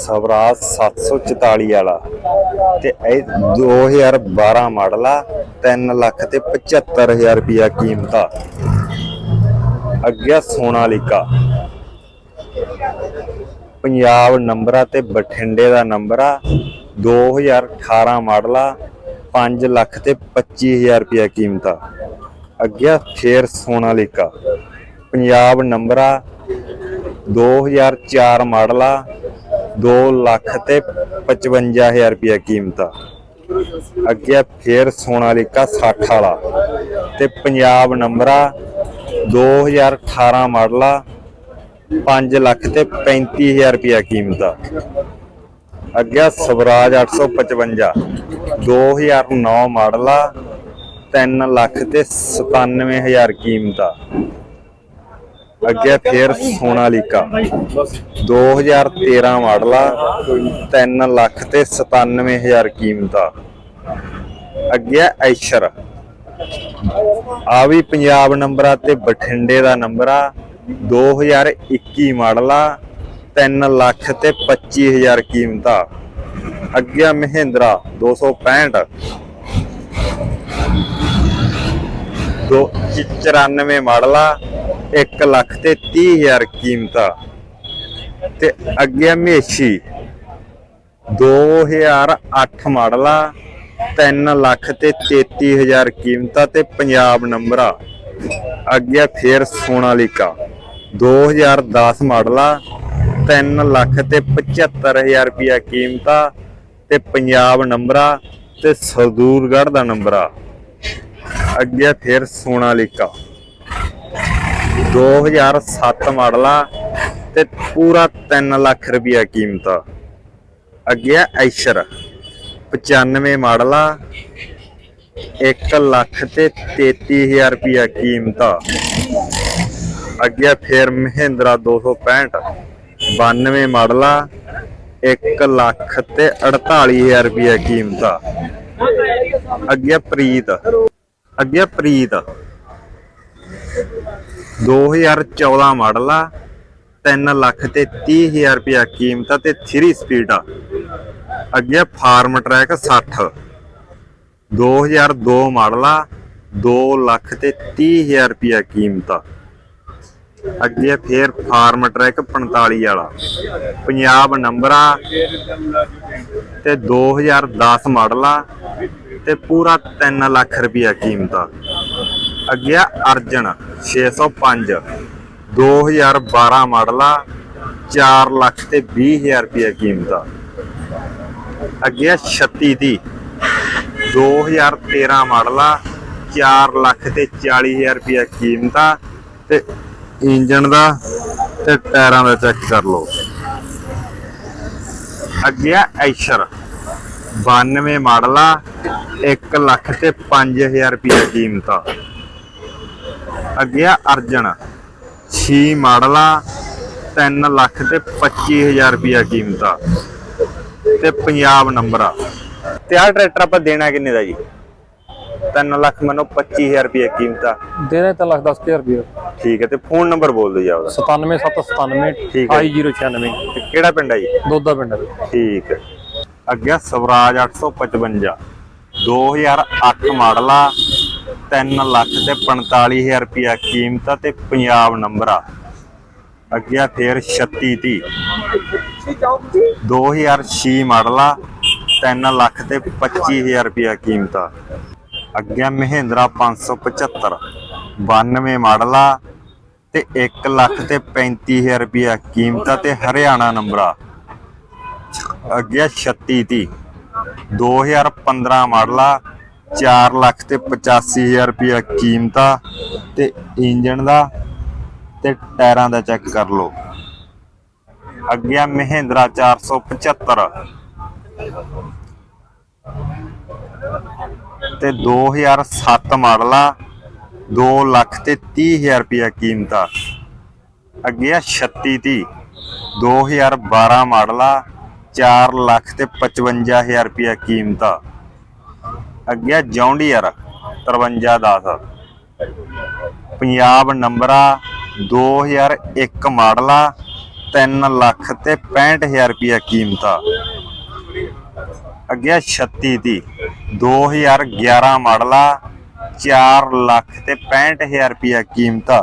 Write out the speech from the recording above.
स्वराज 744 वाला ते 2012 मॉडल आ। 3,75,000 रुपया कीमत आ। अगे सोनालिका पंजाब नंबर आ ते बठिंडे का नंबर आ। 2018 मॉडल आ। 5,25,000 रुपया कीमत आ। अगे फिर सोनालिका पंजाब नंबर आ। 2004 मॉडल आ। 2,55,000 रुपया कीमत आ। अगे फिर सोनालिका 60 वाला ते पंजाब नंबर आ। 2018 मॉडल आ। 5,35,000 रुपया कीमत आ। अगे स्वराज 855 2009 मॉडल आ। 3,97,000 कीमत आ। अगे फिर सोनालिका 2013 मॉडल आ। 3,97,000 कीमत आ। अगे ऐशर आ भी पंजाब नंबर आ ते बठिंडे का नंबर आ। 2021 मॉडल आ। 3,25,000 कीमत आ। अगे महिंद्रा 265 94 मॉडल आ। 1,30,000 कीमत आ। ते अगे मेशी 2008 मॉडल आ। 3,33,000 कीमत आ ते पंजाब नंबर आ। अगे फिर सोनालिका 2010 मॉडल आ। 3,75,000 रुपया कीमत आ ते पंजाब नंबर आ ते सदूरगढ़ का नंबर आ। अगे फिर सोनालिका 2007 मॉडल आ ते पूरा 3 लाख रुपया कीमत आ। अगे ऐशर 95 मॉडल आ। 1,33,000 रुपया कीमत आ। अगे फिर महिंद्रा 265 92 मॉडल आ। 1,48,000 रुपया कीमत आ। अगे प्रीत 2014 मॉडल आ। 3,33,000 रुपया कीमत आ ते 3 स्पीड आ। अगे फार्म ट्रैक 60 2002 मॉडल आ। 2,30,000 रुपया कीमत आ। अगे फिर फार्म ट्रैक 45 वाला पंजाब नंबर आ ते 2010 मॉडल आ ते पूरा 3 लाख रुपया कीमत आ। अगे अर्जन 605 2012 मॉडल आ। 4,20,000 रुपया कीमत आ। अगे 3630 2013 मॉडल आ। 4,40,000 रुपया कीमत आ ते इंजन का ते टायरां का चेक कर लो। अगे ऐशर 92 मॉडल आ। 1,05,000 रुपया कीमत आ। अगे अर्जन 6 मॉडल आ। 3,25,000 रुपया कीमत आ ते पंजाब नंबर आ। ते आ ट्रैक्टर आप देना किन्ने दा जी? 3,25,000 रुपया कीमत आ। देने 3,10,000 रुपये। ठीक है, तो फोन नंबर बोल दो जी आपका। 97,797 ठीक है। 28,096। केड़ा पिंड है जी? दोदा पिंड। ठीक है। अगे स्वराज 855 2008 मॉडल आ। 3,45,000 रुपया कीमत आ ते पंजाब नंबर आ। अगे फिर 3630 2006 मॉडल आ। 3,25,000 रुपया कीमत आ। अगे महिंद्रा 575 92 मॉडल आ ते 1,35,000 रुपया कीमत आ ते हरियाणा नंबर आ। अगे 3630 2015 मॉडल आ। 4,85,000 रुपया कीमत आ ते इंजन का ते टायरां का चेक कर लो। अगे महिंद्रा 475 ते 2007 मॉडल आ। 2,30,000 रुपया कीमत आ। अगे 3630 2012 मॉडल आ। 4,55,000 रुपया कीमत आ। अगे जॉन्डियर 5310 पंजाब नंबर आ। 2001 मॉडल आ 3 ਲੱਖ ਤੇ 65000 ਰੁਪਇਆ ਕੀਮਤ ਆ। ਅੱਗੇ 36 ਦੀ 2011 ਮਾਡਲ ਆ, 4 ਲੱਖ ਤੇ 65000 ਰੁਪਇਆ ਕੀਮਤ ਆ।